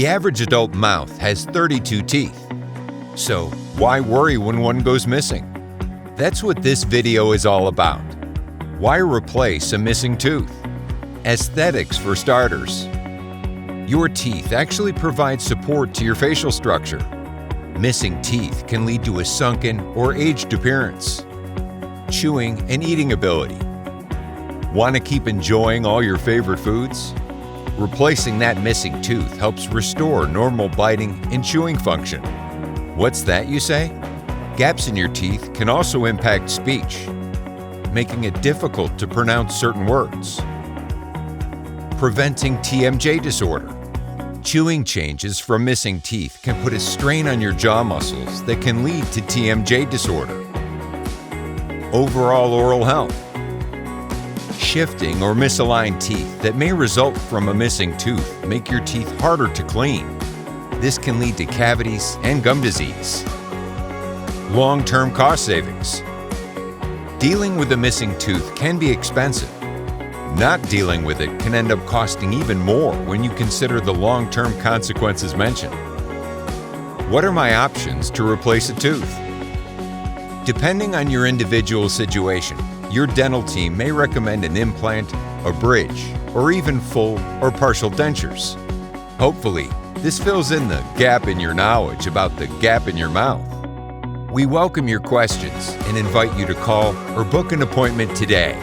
The average adult mouth has 32 teeth. So why worry when one goes missing? That's what this video is all about. Why replace a missing tooth? Aesthetics for starters. Your teeth actually provide support to your facial structure. Missing teeth can lead to a sunken or aged appearance. Chewing and eating ability. Want to keep enjoying all your favorite foods? Replacing that missing tooth helps restore normal biting and chewing function. What's that, you say? Gaps in your teeth can also impact speech, making it difficult to pronounce certain words. Preventing TMJ disorder. Chewing changes from missing teeth can put a strain on your jaw muscles that can lead to TMJ disorder. Overall oral health. Shifting or misaligned teeth that may result from a missing tooth make your teeth harder to clean. This can lead to cavities and gum disease. Long-term cost savings. Dealing with a missing tooth can be expensive. Not dealing with it can end up costing even more when you consider the long-term consequences mentioned. What are my options to replace a tooth? Depending on your individual situation, your dental team may recommend an implant, a bridge, or even full or partial dentures. Hopefully, this fills in the gap in your knowledge about the gap in your mouth. We welcome your questions and invite you to call or book an appointment today.